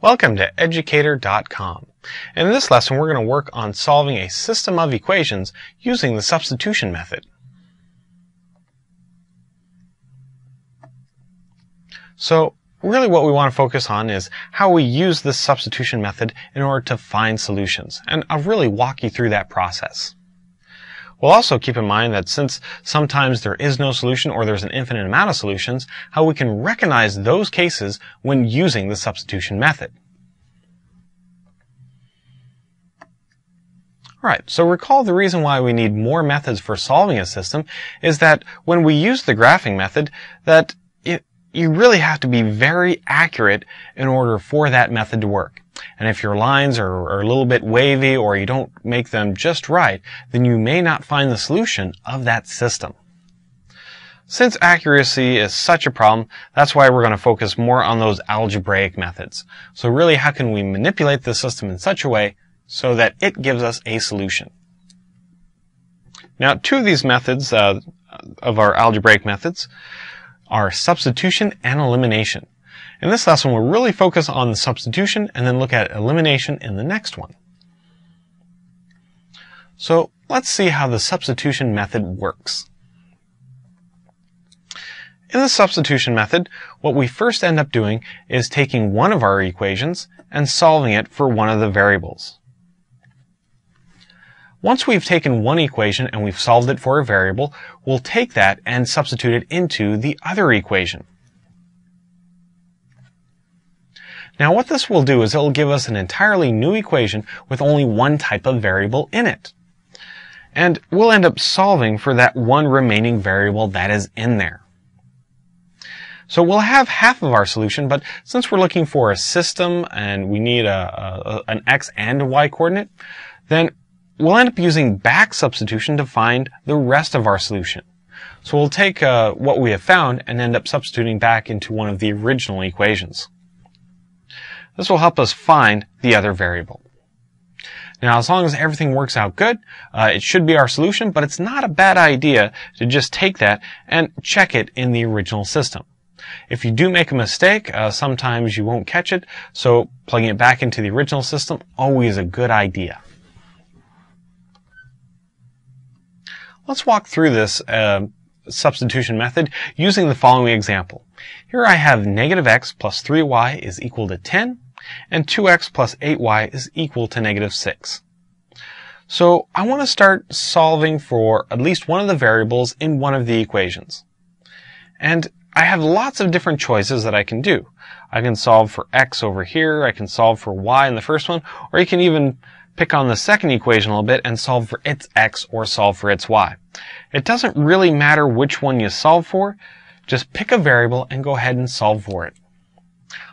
Welcome to Educator.com. In this lesson, we're going to work on solving a system of equations using the substitution method. So, really what we want to focus on is how we use this substitution method in order to find solutions, and I'll really walk you through that process. We'll also keep in mind that since sometimes there is no solution or there's an infinite amount of solutions, how we can recognize those cases when using the substitution method. Alright, so recall the reason why we need more methods for solving a system is that when we use the graphing method, that you really have to be very accurate in order for that method to work. And if your lines are a little bit wavy or you don't make them just right, then you may not find the solution of that system. Since accuracy is such a problem, that's why we're going to focus more on those algebraic methods. So really, how can we manipulate the system in such a way so that it gives us a solution? Now, two of these methods of our algebraic methods are substitution and elimination. In this lesson, we'll really focus on the substitution and then look at elimination in the next one. So let's see how the substitution method works. In the substitution method, what we first end up doing is taking one of our equations and solving it for one of the variables. Once we've taken one equation and we've solved it for a variable, we'll take that and substitute it into the other equation. Now what this will do is it'll give us an entirely new equation with only one type of variable in it. And we'll end up solving for that one remaining variable that is in there. So we'll have half of our solution, but since we're looking for a system and we need an x and a y coordinate, then we'll end up using back substitution to find the rest of our solution. So we'll take what we have found and end up substituting back into one of the original equations. This will help us find the other variable. Now, as long as everything works out good, it should be our solution, but it's not a bad idea to just take that and check it in the original system. If you do make a mistake, sometimes you won't catch it, so plugging it back into the original system, always a good idea. Let's walk through this substitution method using the following example. Here I have negative x plus 3y is equal to 10, and 2x plus 8y is equal to negative 6. So I want to start solving for at least one of the variables in one of the equations. And I have lots of different choices that I can do. I can solve for x over here, I can solve for y in the first one, or you can even pick on the second equation a little bit and solve for its x or solve for its y. It doesn't really matter which one you solve for, just pick a variable and go ahead and solve for it.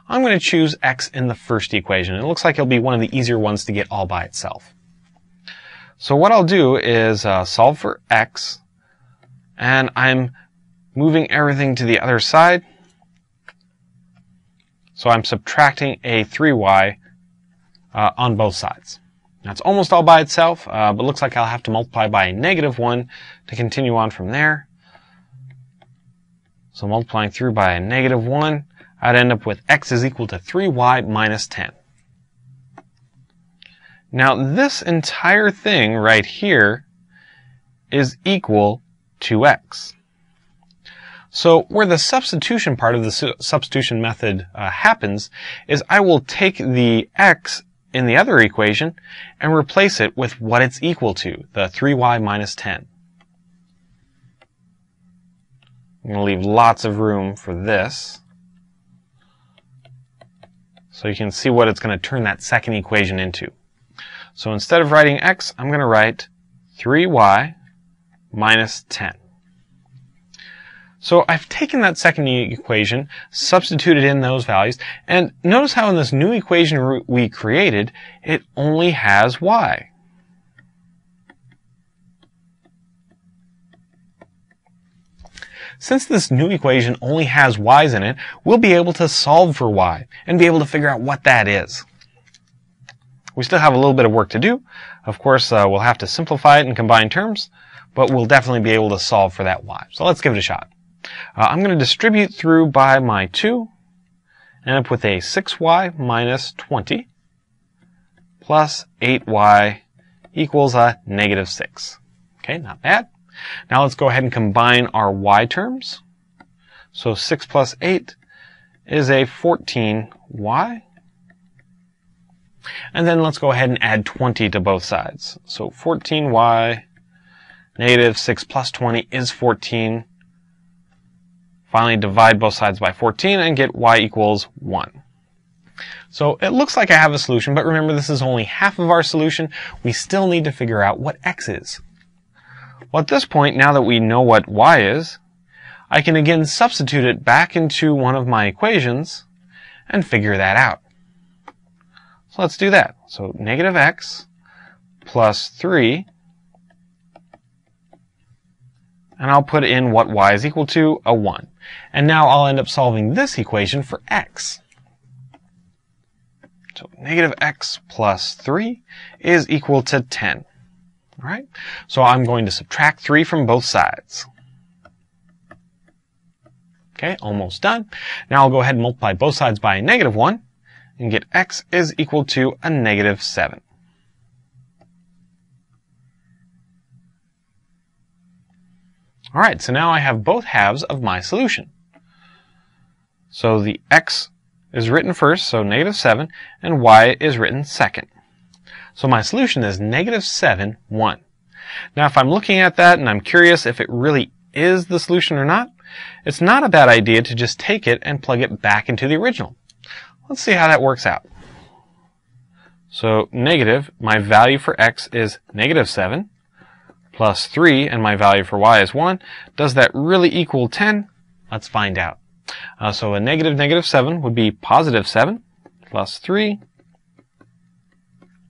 I'm going to choose x in the first equation. It looks like it'll be one of the easier ones to get all by itself. So what I'll do is solve for x, and I'm moving everything to the other side. So I'm subtracting a 3y on both sides. Now it's almost all by itself, but looks like I'll have to multiply by a negative 1 to continue on from there. So multiplying through by a negative 1, I'd end up with x is equal to 3y minus 10. Now this entire thing right here is equal to x. So where the substitution part of the substitution method happens is I will take the x in the other equation and replace it with what it's equal to, the 3y minus 10. I'm going to leave lots of room for this so you can see what it's going to turn that second equation into. So instead of writing x, I'm going to write 3y minus 10. So I've taken that second equation, substituted in those values, and notice how in this new equation we created, it only has y. Since this new equation only has y's in it, we'll be able to solve for y and be able to figure out what that is. We still have a little bit of work to do. Of course, we'll have to simplify it and combine terms, but we'll definitely be able to solve for that y. So let's give it a shot. I'm going to distribute through by my 2, end up with a 6y minus 20 plus 8y equals a negative 6. Okay, not bad. Now let's go ahead and combine our y terms. So 6 plus 8 is a 14y. And then let's go ahead and add 20 to both sides. So 14y, negative 6 plus 20 is 14. Finally, divide both sides by 14 and get y equals 1. So it looks like I have a solution, but remember this is only half of our solution. We still need to figure out what x is. Well, at this point, now that we know what y is, I can again substitute it back into one of my equations and figure that out. So let's do that. So negative x plus 3, and I'll put in what y is equal to, a 1. And now I'll end up solving this equation for x. So negative x plus 3 is equal to 10. All right? So I'm going to subtract 3 from both sides. Okay, almost done. Now I'll go ahead and multiply both sides by a negative 1 and get x is equal to a negative 7. All right, so now I have both halves of my solution. So the x is written first, so negative 7, and y is written second. So my solution is negative 7, 1. Now if I'm looking at that and I'm curious if it really is the solution or not, it's not a bad idea to just take it and plug it back into the original. Let's see how that works out. So negative, my value for x is negative 7, plus 3, and my value for y is 1. Does that really equal 10? Let's find out. So a negative 7 would be positive 7, plus 3.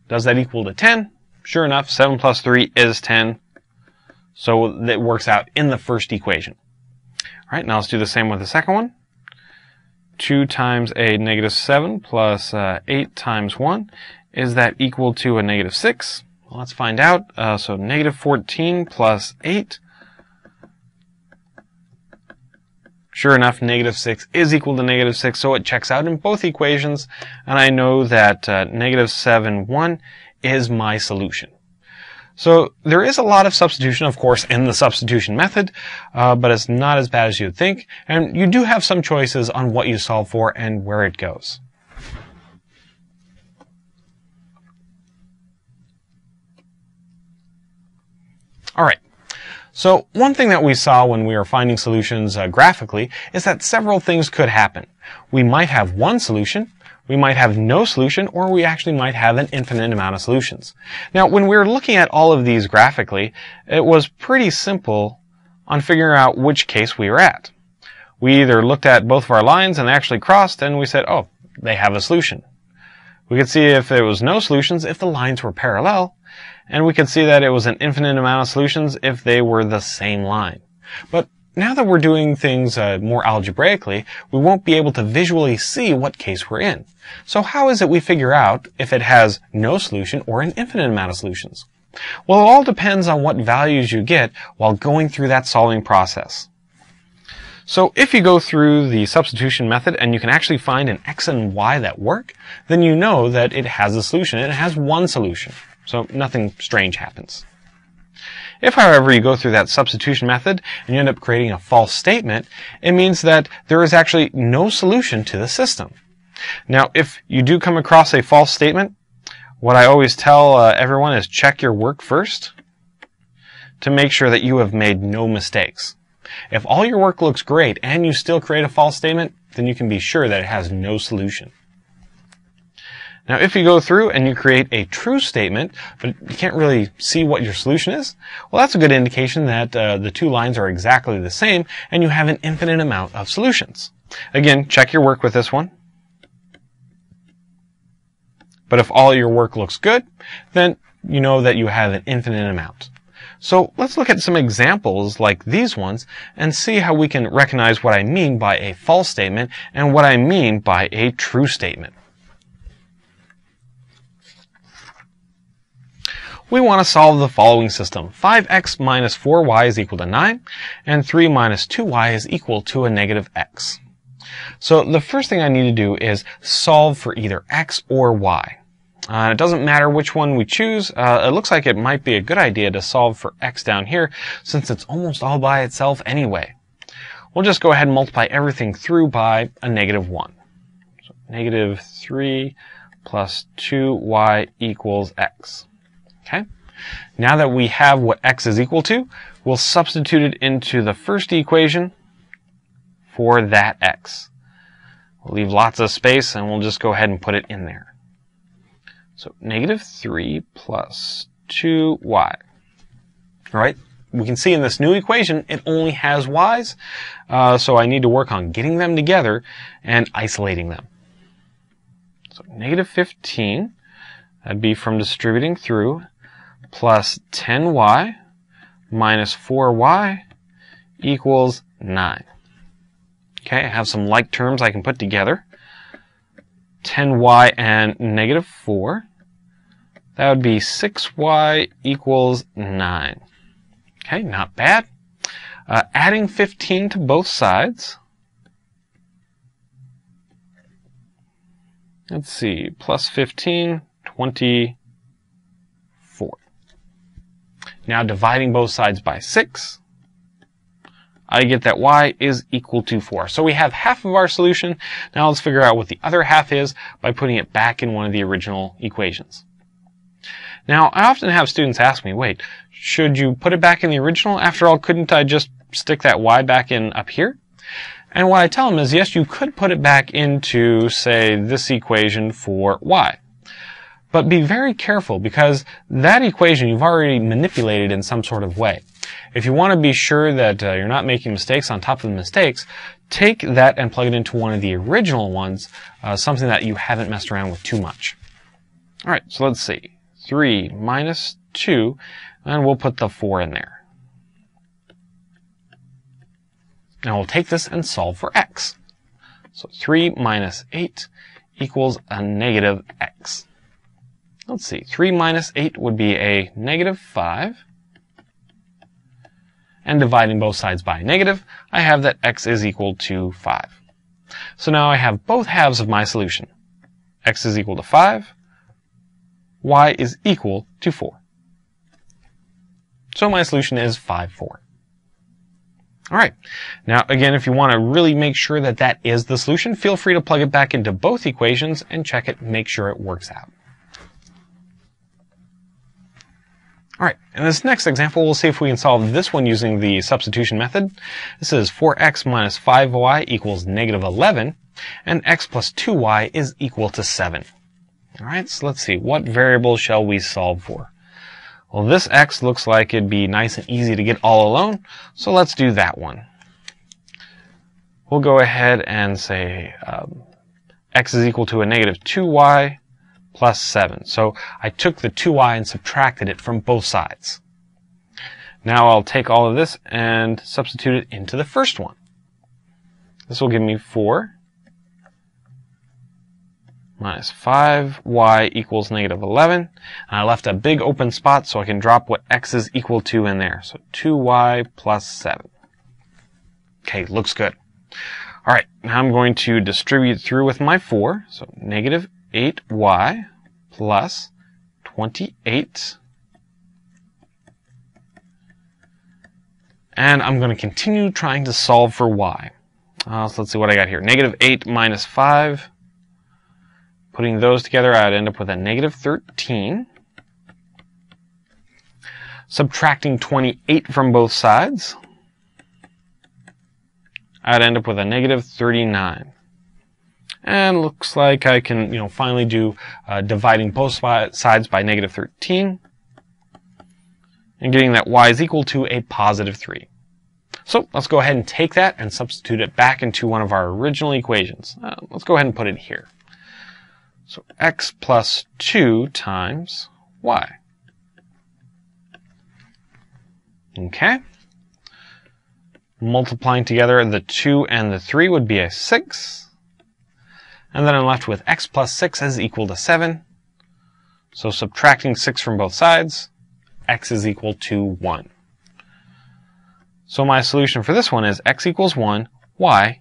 Does that equal to 10? Sure enough, 7 plus 3 is 10. So that works out in the first equation. All right, now let's do the same with the second one. 2 times a negative 7 plus 8 times 1. Is that equal to a negative 6? Well, let's find out. So negative 14 plus 8. Sure enough, negative 6 is equal to negative 6, so it checks out in both equations, and I know that negative 7, 1 is my solution. So there is a lot of substitution, of course, in the substitution method, but it's not as bad as you'd think, and you do have some choices on what you solve for and where it goes. All right. So one thing that we saw when we were finding solutions graphically is that several things could happen. We might have one solution, we might have no solution, or we actually might have an infinite amount of solutions. Now, when we were looking at all of these graphically, it was pretty simple on figuring out which case we were at. We either looked at both of our lines and they actually crossed, and we said, oh, they have a solution. We could see if there was no solutions if the lines were parallel, and we could see that it was an infinite amount of solutions if they were the same line. But now that we're doing things more algebraically, we won't be able to visually see what case we're in. So how is it we figure out if it has no solution or an infinite amount of solutions? Well, it all depends on what values you get while going through that solving process. So if you go through the substitution method and you can actually find an x and y that work, then you know that it has a solution. It has one solution. So nothing strange happens. If, however, you go through that substitution method and you end up creating a false statement, it means that there is actually no solution to the system. Now, if you do come across a false statement, what I always tell everyone is check your work first to make sure that you have made no mistakes. If all your work looks great and you still create a false statement, then you can be sure that it has no solution. Now, if you go through and you create a true statement, but you can't really see what your solution is, well, that's a good indication that the two lines are exactly the same and you have an infinite amount of solutions. Again, check your work with this one. But if all your work looks good, then you know that you have an infinite amount. So let's look at some examples like these ones and see how we can recognize what I mean by a false statement and what I mean by a true statement. We want to solve the following system. 5x minus 4y is equal to 9, and 3 minus 2y is equal to a negative x. So the first thing I need to do is solve for either x or y. It doesn't matter which one we choose. It looks like it might be a good idea to solve for x down here since it's almost all by itself anyway. We'll just go ahead and multiply everything through by a -1. So -3 plus 2y equals x. Okay? Now that we have what x is equal to, we'll substitute it into the first equation for that x. We'll leave lots of space and we'll just go ahead and put it in there. So -3 plus 2y. All right, we can see in this new equation it only has y's, so I need to work on getting them together and isolating them. So -15, that'd be from distributing through, plus 10y minus 4y equals 9. Okay, I have some like terms I can put together. 10y and -4. That would be 6y equals 9. Okay, not bad. Adding 15 to both sides. Let's see, plus 15, 24. Now dividing both sides by 6, I get that y is equal to 4. So we have half of our solution. Now let's figure out what the other half is by putting it back in one of the original equations. Now, I often have students ask me, wait, should you put it back in the original? After all, couldn't I just stick that y back in up here? And what I tell them is, yes, you could put it back into, say, this equation for y. But be very careful because that equation you've already manipulated in some sort of way. If you want to be sure that you're not making mistakes on top of the mistakes, take that and plug it into one of the original ones, something that you haven't messed around with too much. All right, so let's see. 3 minus 2, and we'll put the 4 in there. Now we'll take this and solve for x. So 3 minus 8 equals a negative x. Let's see, 3 minus 8 would be a -5. And dividing both sides by negative, I have that x is equal to 5. So now I have both halves of my solution. X is equal to 5. Y is equal to 4. So my solution is 5, 4. All right. Now, again, if you want to really make sure that that is the solution, feel free to plug it back into both equations and check it, make sure it works out. All right, in this next example, we'll see if we can solve this one using the substitution method. This is 4x minus 5y equals -11, and x plus 2y is equal to 7. All right, so let's see, what variable shall we solve for? Well, this x looks like it'd be nice and easy to get all alone, so let's do that one. We'll go ahead and say x is equal to a -2y plus 7. So I took the 2y and subtracted it from both sides. Now I'll take all of this and substitute it into the first one. This will give me 4 minus 5y equals -11. And I left a big open spot so I can drop what x is equal to in there. So 2y plus 7. Okay, looks good. All right, now I'm going to distribute through with my 4. So -8y plus 28. And I'm going to continue trying to solve for y. So let's see what I got here. -8 minus 5. Putting those together, I'd end up with a -13. Subtracting 28 from both sides, I'd end up with a -39. And looks like I can, finally do dividing both sides by -13 and getting that y is equal to a +3. So let's go ahead and take that and substitute it back into one of our original equations. Let's go ahead and put it here. So x plus 2 times y. Okay. Multiplying together the 2 and the 3 would be a 6. And then I'm left with x plus 6 is equal to 7. So subtracting 6 from both sides, x is equal to 1. So my solution for this one is x equals 1, y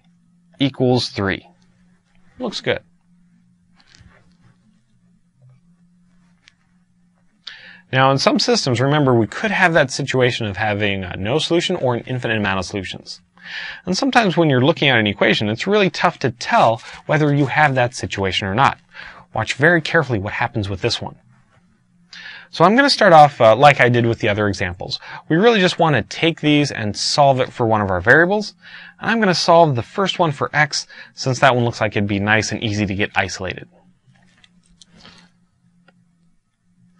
equals 3. Looks good. Now, in some systems, remember, we could have that situation of having no solution or an infinite amount of solutions. And sometimes when you're looking at an equation, it's really tough to tell whether you have that situation or not. Watch very carefully what happens with this one. So I'm going to start off like I did with the other examples. We really just want to take these and solve it for one of our variables. And I'm going to solve the first one for x, since that one looks like it'd be nice and easy to get isolated.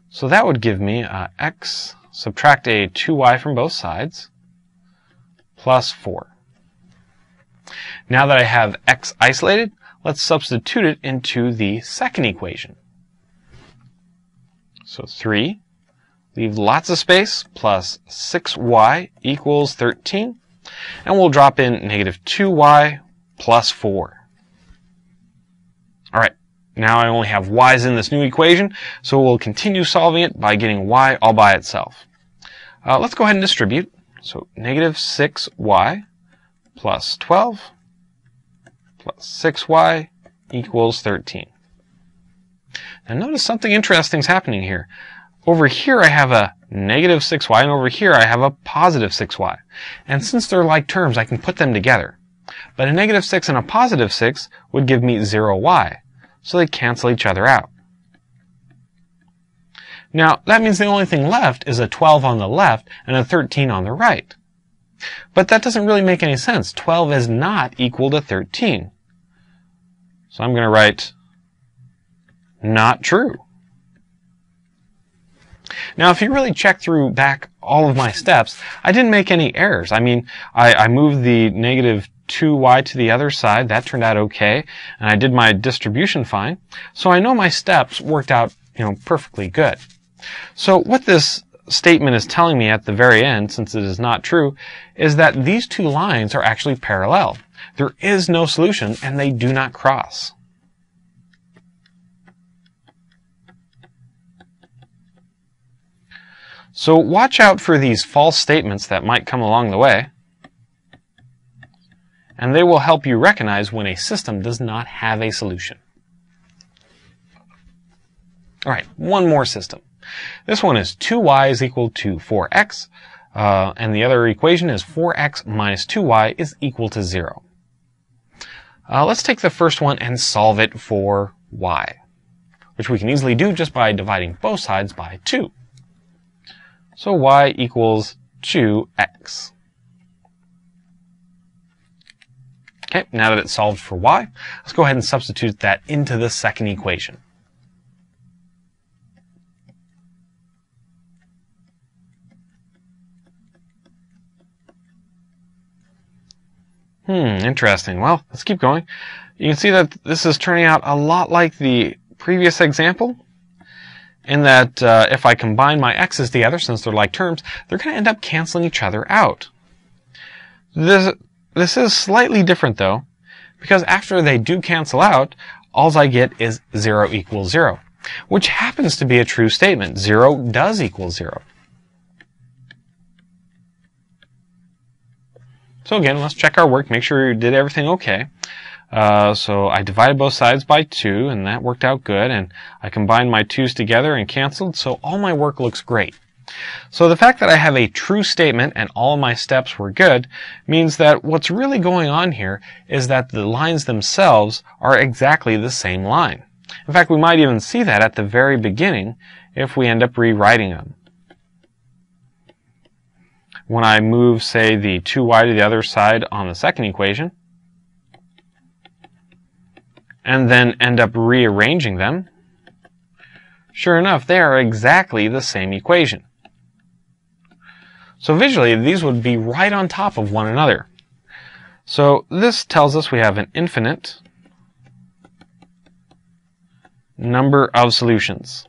So that would give me x, subtract a 2y from both sides, plus 4. Now that I have x isolated, let's substitute it into the second equation. So 3, leave lots of space, plus 6y equals 13. And we'll drop in negative 2y plus 4. All right, now I only have y's in this new equation, so we'll continue solving it by getting y all by itself. Let's go ahead and distribute. So negative 6y plus 12 plus 6y equals 13. Now notice something interesting is happening here. Over here I have a negative 6y, and over here I have a positive 6y. And since they're like terms, I can put them together. But a negative 6 and a positive 6 would give me 0y, so they cancel each other out. Now, that means the only thing left is a 12 on the left and a 13 on the right. But that doesn't really make any sense. 12 is not equal to 13. So I'm going to write not true. Now, if you really check through back all of my steps, I didn't make any errors. I mean, I moved the negative 2y to the other side. That turned out okay. And I did my distribution fine. So I know my steps worked out, perfectly good. So what this statement is telling me at the very end, since it is not true, is that these two lines are actually parallel. There is no solution, and they do not cross. So watch out for these false statements that might come along the way, and they will help you recognize when a system does not have a solution. All right, one more system. This one is 2y is equal to 4x, and the other equation is 4x minus 2y is equal to 0. Let's take the first one and solve it for y, which we can easily do just by dividing both sides by 2. So y equals 2x. Okay, now that it's solved for y, let's go ahead and substitute that into the second equation. Interesting. Well, let's keep going. You can see that this is turning out a lot like the previous example, in that if I combine my x's together, since they're like terms, they're going to end up canceling each other out. This is slightly different, though, because after they do cancel out, all I get is 0 equals 0, which happens to be a true statement. 0 does equal 0. So again, let's check our work, make sure we did everything okay. So I divided both sides by 2, and that worked out good, and I combined my 2's together and canceled, so all my work looks great. So the fact that I have a true statement and all of my steps were good means that what's really going on here is that the lines themselves are exactly the same line. In fact, we might even see that at the very beginning if we end up rewriting them. When I move, say, the 2y to the other side on the second equation, and then end up rearranging them, sure enough, they are exactly the same equation. So visually, these would be right on top of one another. So this tells us we have an infinite number of solutions.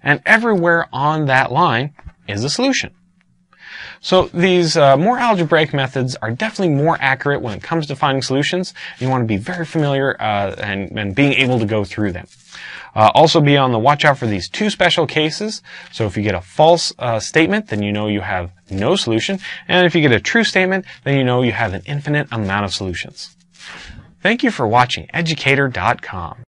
And everywhere on that line is a solution. So these more algebraic methods are definitely more accurate when it comes to finding solutions. You want to be very familiar and being able to go through them. Also be on the watch out for these two special cases. So if you get a false statement, then you know you have no solution. And if you get a true statement, then you know you have an infinite amount of solutions. Thank you for watching Educator.com.